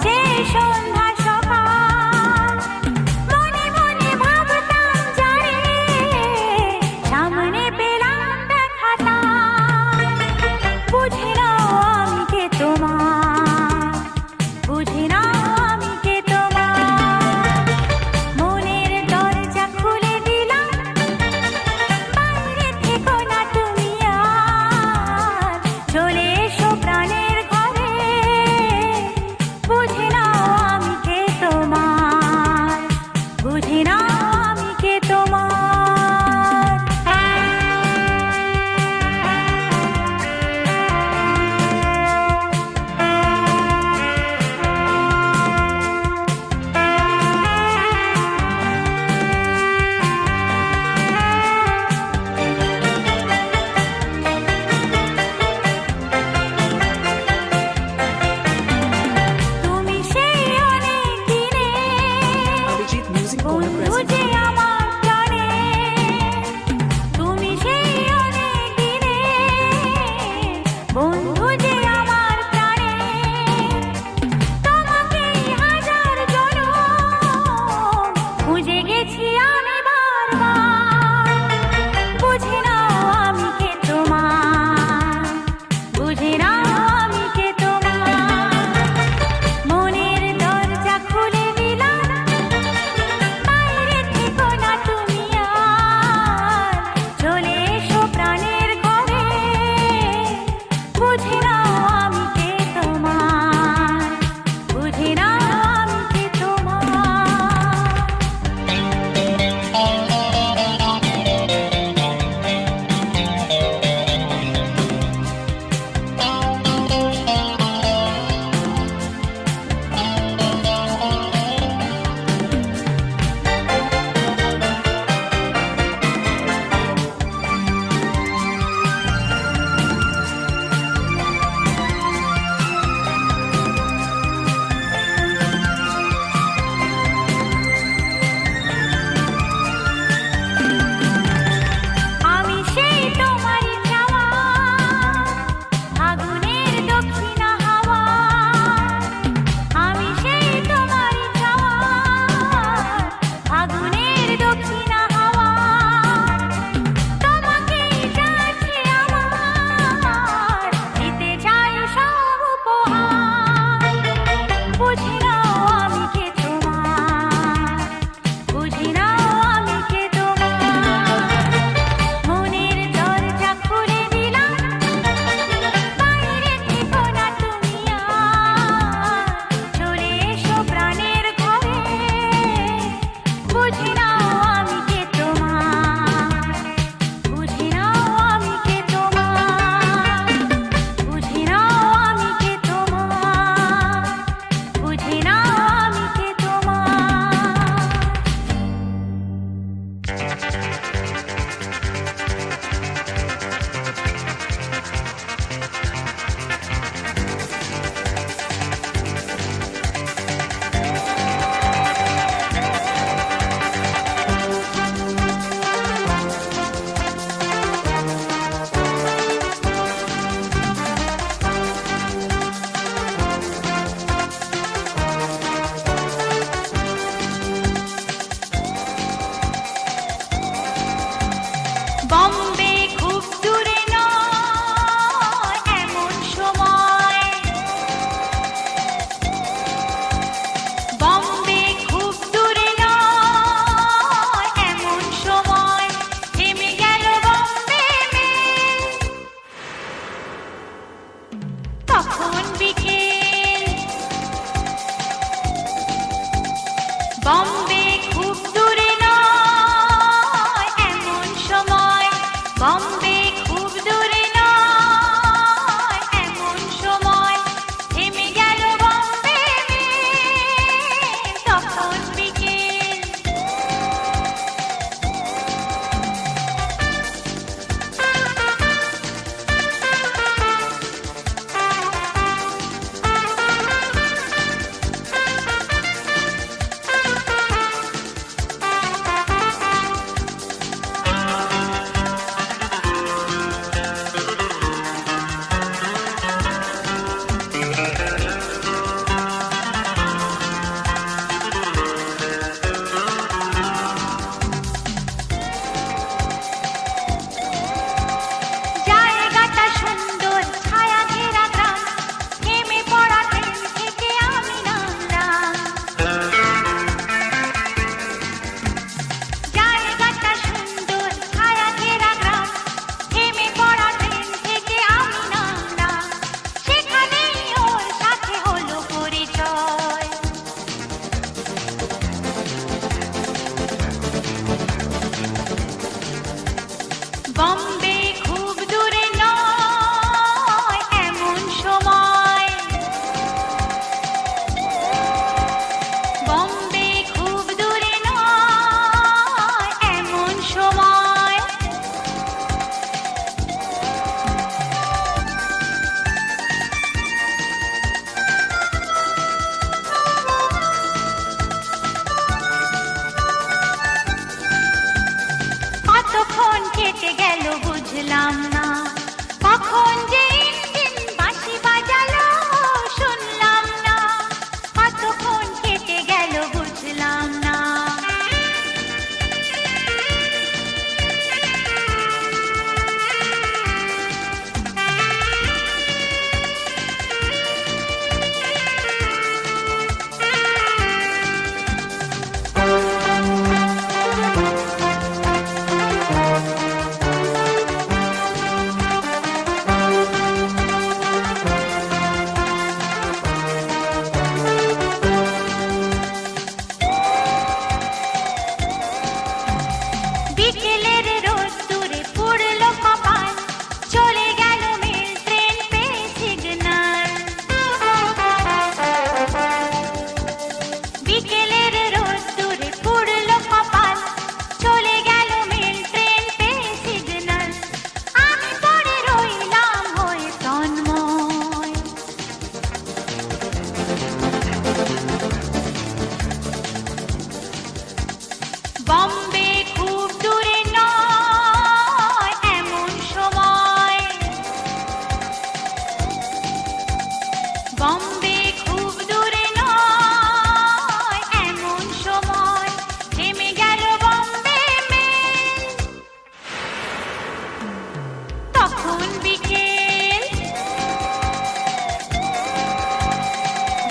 যে সন্ধ্যা সকাল, মনে মনে ভাবতাম যারে সামনে পেলাম দেখাটা, বুঝি না আমি কে তোমার, বুঝি না আমি কে তোমার। মনের দরজা খুলে দিলাম, বাইরে থেকো না তুমি আর, চলে এসো প্রাণের ঘরে, বুঝি না আমি কে তোমার, বুঝি না আমি কে তোমার। তুমি সেই অনেক দিনে Abhijit Music Corner বন্ধু present. যে আমার প্রাণে, তুমি সেই অনেক দিনে বন্ধু যে আমার প্রাণে, তোমাকেই হাজার জনম খুঁজে গেছি আমি বারবার, বুঝি না আমি কে তোমার, বুঝি না আমি কে তোমার। মনের দরজা খুলে দিলাম, বাইরে থেকো না তুমি আর, চলে এসো প্রাণের ঘরে, বুঝি না আমি কে তোমার, বুঝি না আমি কে তোমার। আমি সেই তোমারই চাওয়া, আগুনের দক্ষিণা হাওয়া, আমি সেই তোমারই চাওয়া, আগুনের দক্ষিণা হাওয়া, তোমাকেই চাচ্ছি আমার, দিতে চাই সব উপহার, বুঝি না আমি কে তোমার, বুঝি না আমি কে তোমার। মনের দরজা খুলে দিলাম, বাইরে থেকো না তুমি আর, চলে এসো প্রাণের ঘরে, বুঝি না আমি কে তোমার, বুঝি না আমি কে তোমার, বুঝি না আমি কে তোমার, বুঝি না আমি কে বম্বে খুব দূরে নয় এমন সময়, বম্বে খুব দূরে নয় এমন সময়, থেমে গেল বম্বে মেল, তখন বিকেল। বম্বে খুব দূরে নয় এমন সময়, বম্বে খুব দূরে নয় এমন সময়, থেমে গেল বম্বে মেল, তখন বিকেল।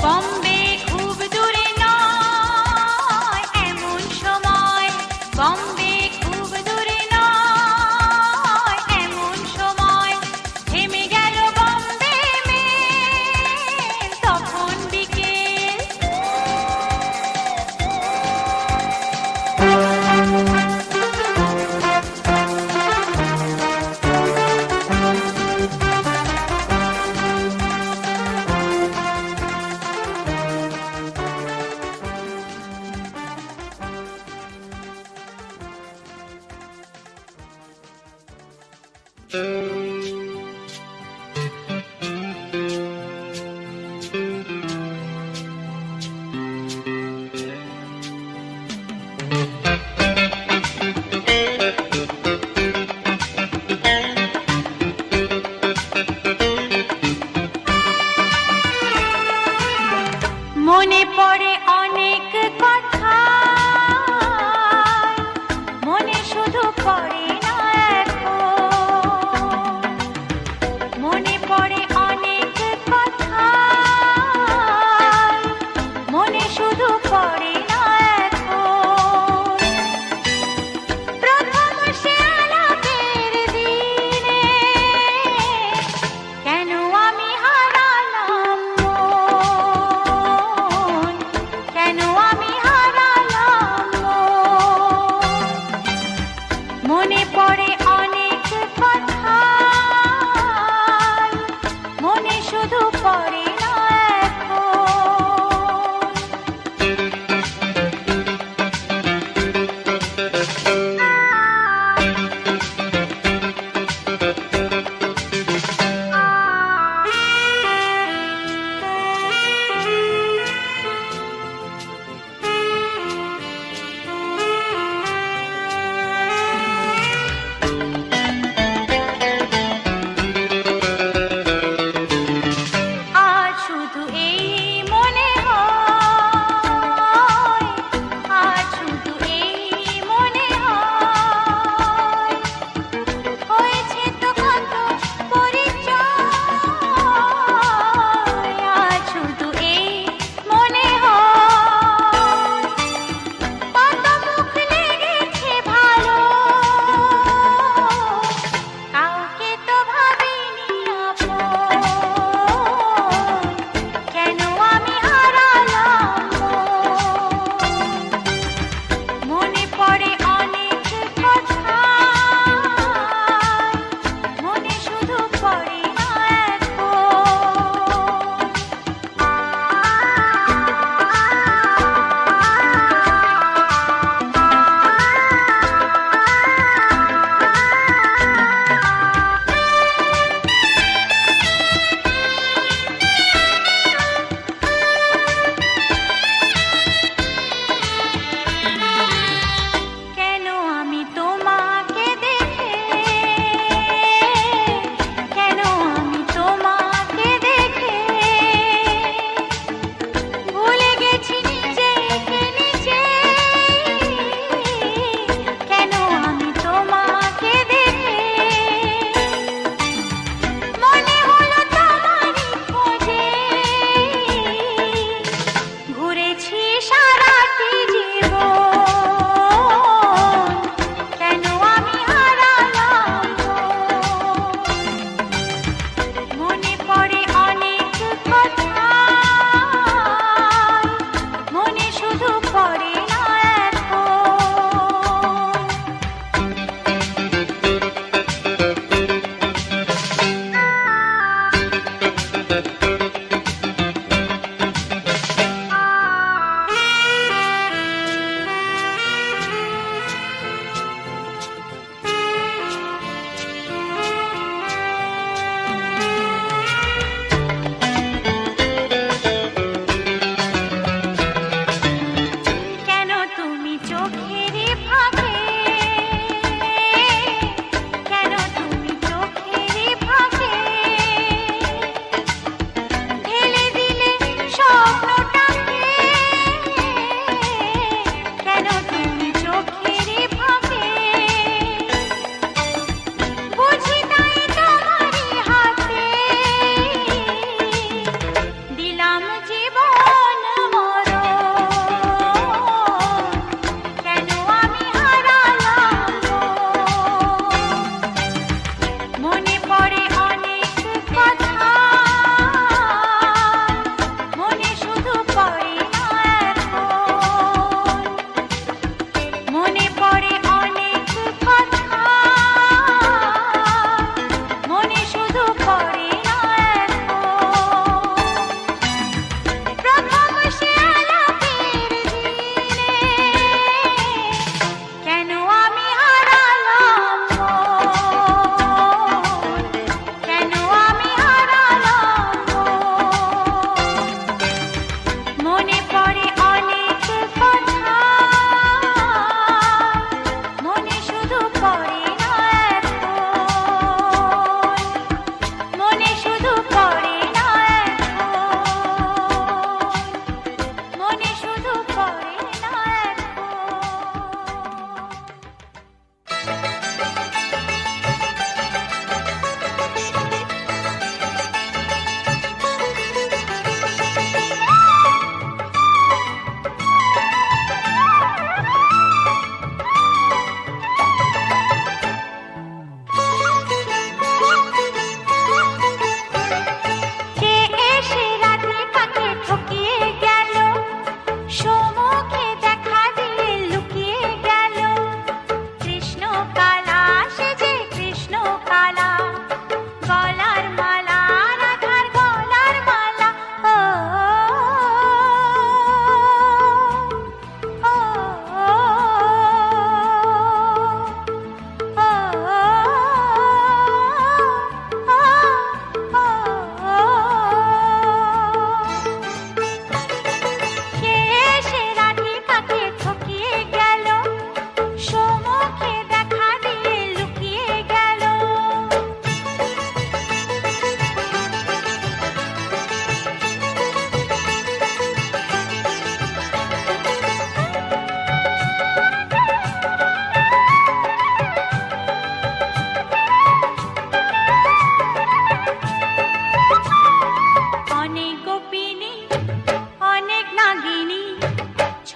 বম্বে খুব দূরে নয় এমন সময়, বম্বে খুব দূরে নয় এমন সময়, থেমে গেল বম্বে মেল, তখন বিকেল। মনে পড়ে অনেক কথা, মনে শুধু পড়ে না এখন। মনে পড়ে অনেক কথা, মনে শুধু পড়ে না এখন। প্রথম সে আলাপের দিনে কেন আমি হারালাম মন, কেন আমি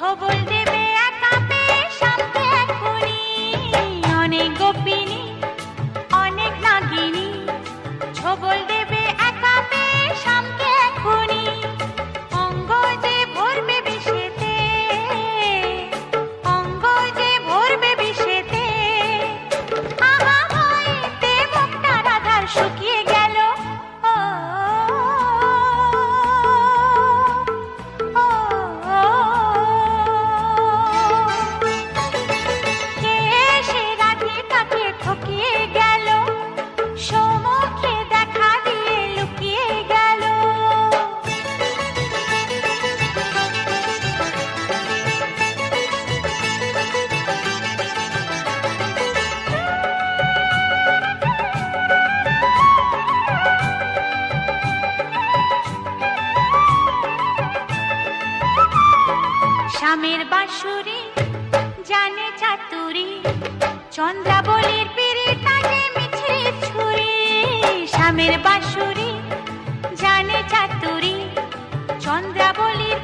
ছবল দেবে একা পেয়ে শামকে এখুনি অনেক গোপিনী অনেক নাগিনী ছবল দেবে একা পেয়ে শামকে এখুনি অঙ্গ যে ভরবে বিষেতে অঙ্গ যে ভরবে বিষেতে আহা ভয়েতে মুখটা রাধার শুকিয়ে গেল ও কে সে রাধিকাকে ঠকিয়ে গেল সমুখে দেখা দিয়ে লুকিয়ে গেল শ্যামের বাঁশুরি জানে চাতুরি চন্দ্রাবলীর পিড়ির তাজে মিছরি ছুরি শ্যামের বাঁশুরি জানে চাতুরি চন্দ্রাবলীর